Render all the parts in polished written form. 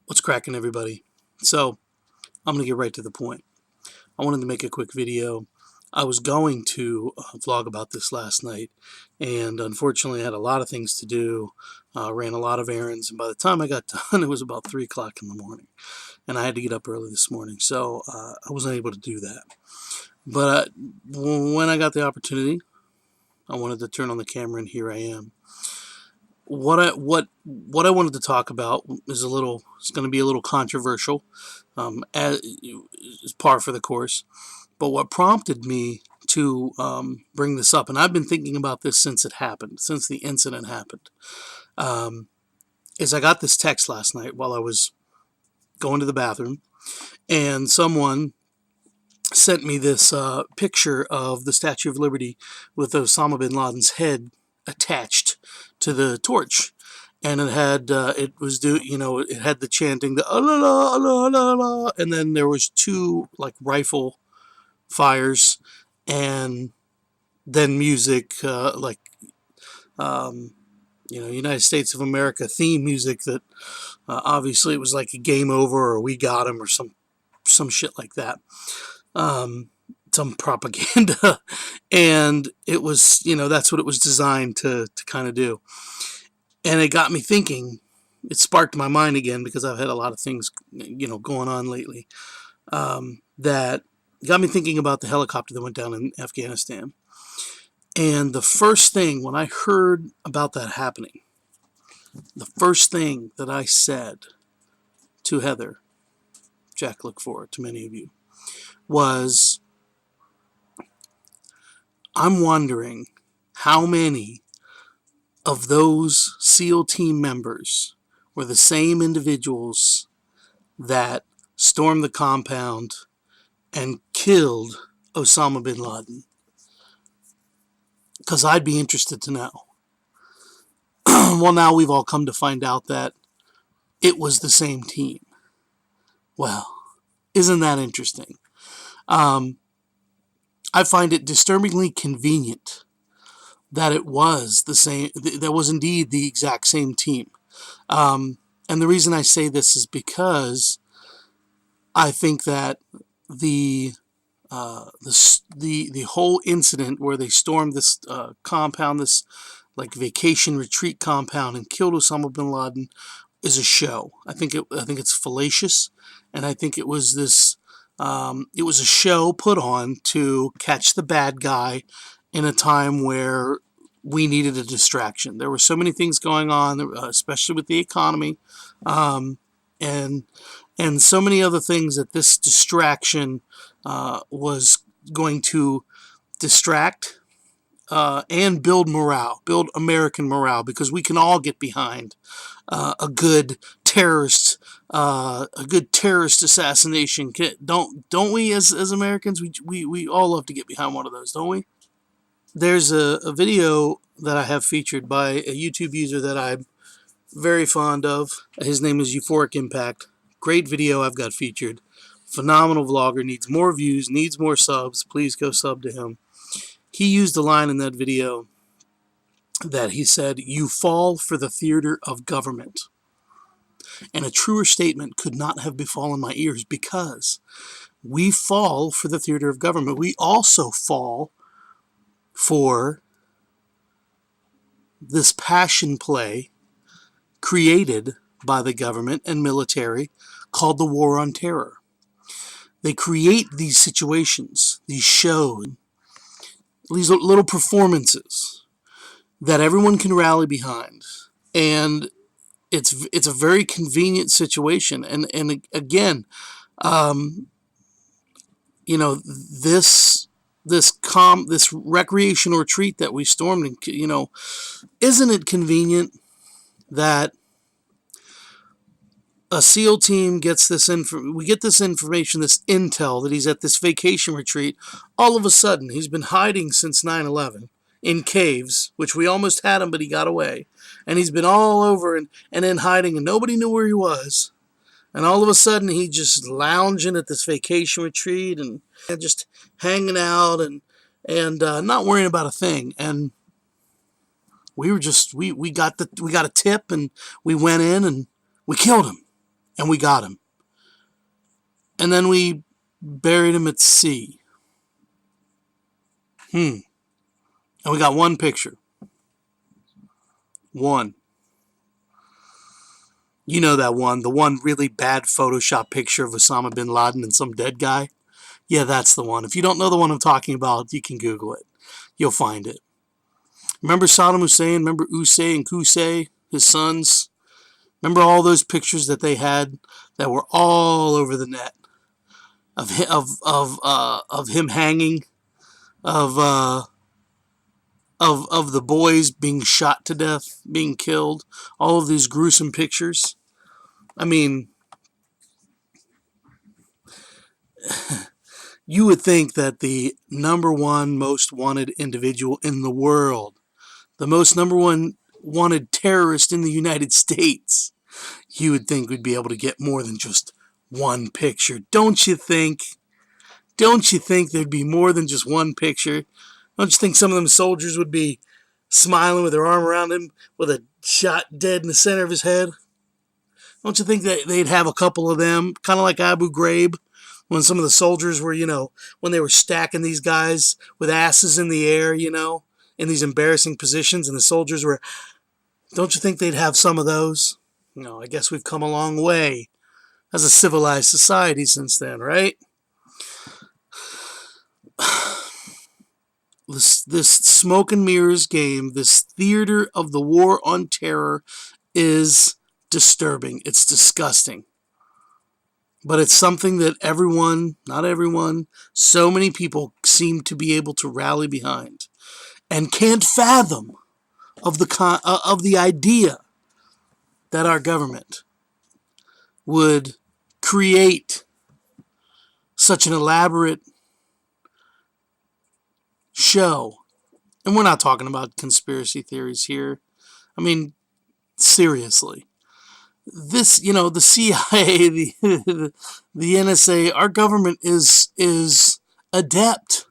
What's cracking, everybody? So I'm going to get right to the point. I wanted to make a quick video. I was going to vlog about this last night, and unfortunately I had a lot of things to do, ran a lot of errands, and by the time I got done it was about 3 o'clock in the morning, and I had to get up early this morning, so I wasn't able to do that. But when I got the opportunity, I wanted to turn on the camera, and here I am. What I wanted to talk about is it's going to be a little controversial, as par for the course. But what prompted me to bring this up, and I've been thinking about this since it happened, since the incident happened, is I got this text last night while I was going to the bathroom, and someone sent me this picture of the Statue of Liberty with Osama bin Laden's head attached to the torch, and it had it had the chanting, the Allah, Allah, Allah, Allah, and then there was two like rifle fires, and then music, United States of America theme music that obviously it was like a game over or we got him or some shit like that. Some propaganda, and it was, that's what it was designed to kind of do. And it got me thinking. It sparked my mind again because I've had a lot of things, going on lately, that got me thinking about the helicopter that went down in Afghanistan. And the first thing, when I heard about that happening, the first thing that I said to Heather, Jack, look forward to many of you, was, I'm wondering how many of those SEAL team members were the same individuals that stormed the compound and killed Osama bin Laden. Because I'd be interested to know. Well, now we've all come to find out that it was the same team. Well, isn't that interesting? I find it disturbingly convenient that it was the same, that was indeed the exact same team. And the reason I say this is because I think that the whole incident where they stormed this compound, this like vacation retreat compound, and killed Osama bin Laden is a show. I think it's fallacious, and I think it was this. It was a show put on to catch the bad guy in a time where we needed a distraction. There were so many things going on, especially with the economy, and so many other things that this distraction was going to distract and build morale, build American morale, because we can all get behind a good terrorist assassination. Don't we as Americans? We all love to get behind one of those, don't we? There's a video that I have featured by a YouTube user that I'm very fond of. His name is Euphoric Impact. Great video I've got featured. Phenomenal vlogger, needs more views, needs more subs. Please go sub to him. He used a line in that video that he said, "You fall for the theater of government." And a truer statement could not have befallen my ears, because we fall for the theater of government. We also fall for this passion play created by the government and military called the War on Terror. They create these situations, these shows, these little performances that everyone can rally behind, and it's a very convenient situation. And again, this recreational retreat that we stormed, and isn't it convenient that a SEAL team gets this we get this information, this intel that he's at this vacation retreat. All of a sudden, he's been hiding since 9/11 in caves, which we almost had him, but he got away. And he's been all over and in hiding, and nobody knew where he was. And all of a sudden, he's just lounging at this vacation retreat and just hanging out and not worrying about a thing. And we got a tip, and we went in and we killed him. and we got him. And then we buried him at sea. And we got one picture. One. You know that one. The one really bad Photoshop picture of Osama bin Laden and some dead guy. Yeah, that's the one. If you don't know the one I'm talking about, you can Google it. You'll find it. Remember Saddam Hussein? Remember Qusay and Qusay, his sons? Remember all those pictures that they had that were all over the net of him hanging, of the boys being shot to death, being killed, all of these gruesome pictures. I mean, you would think that the #1 most wanted individual in the world, the most #1 wanted terrorist in the United States, you would think we'd be able to get more than just one picture. Don't you think? Don't you think there'd be more than just one picture? Don't you think some of them soldiers would be smiling with their arm around him with a shot dead in the center of his head? Don't you think that they'd have a couple of them, kind of like Abu Ghraib, when some of the soldiers were, when they were stacking these guys with asses in the air, in these embarrassing positions, and the soldiers were, don't you think they'd have some of those? No, I guess we've come a long way as a civilized society since then, right? This smoke and mirrors game, this theater of the war on terror is disturbing. It's disgusting. But it's something that everyone, not everyone, so many people seem to be able to rally behind and can't fathom of the idea that our government would create such an elaborate show. And we're not talking about conspiracy theories here. I mean, seriously. This, the CIA, the NSA, our government is adept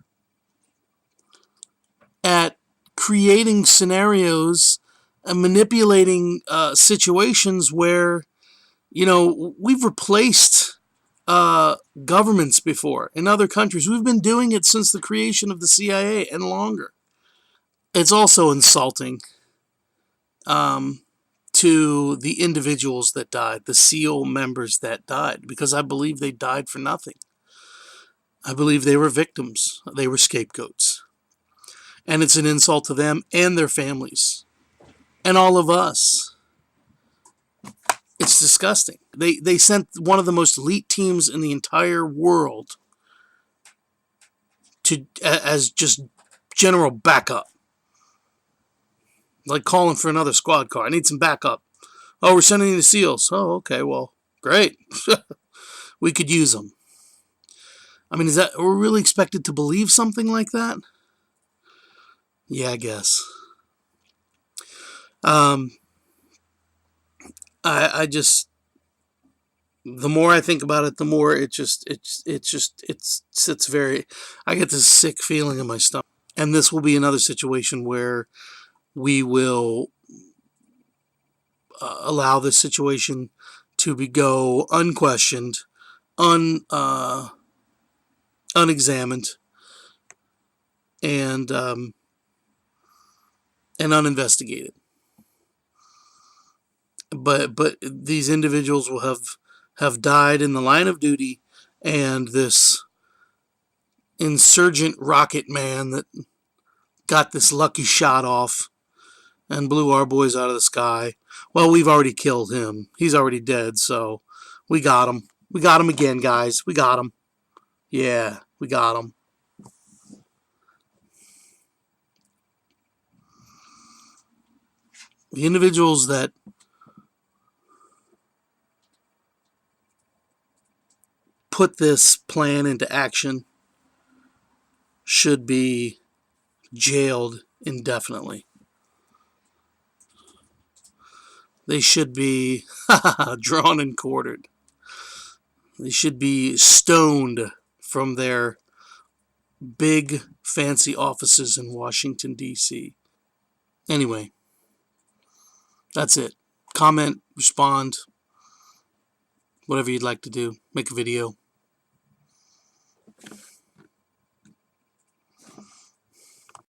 at creating scenarios and manipulating situations where, we've replaced governments before in other countries. We've been doing it since the creation of the CIA and longer. It's also insulting to the individuals that died, the SEAL members that died, because I believe they died for nothing. I believe they were victims. They were scapegoats. And it's an insult to them and their families and all of us. It's disgusting. They sent one of the most elite teams in the entire world as just general backup. Like calling for another squad car. I need some backup. Oh, we're sending you the SEALs. Oh, okay, well, great. We could use them. I mean, we're really expected to believe something like that? Yeah, I guess. I just, the more I think about it, the more I get this sick feeling in my stomach. And this will be another situation where we will allow this situation to go unquestioned, unexamined, and uninvestigated. But these individuals will have died in the line of duty, and this insurgent rocket man that got this lucky shot off and blew our boys out of the sky. Well, we've already killed him. He's already dead, so we got him. We got him again, guys. We got him. Yeah, we got him. The individuals that put this plan into action should be jailed indefinitely. They should be drawn and quartered. They should be stoned from their big, fancy offices in Washington, D.C. Anyway, that's it. Comment, respond. whatever you'd like to do, make a video.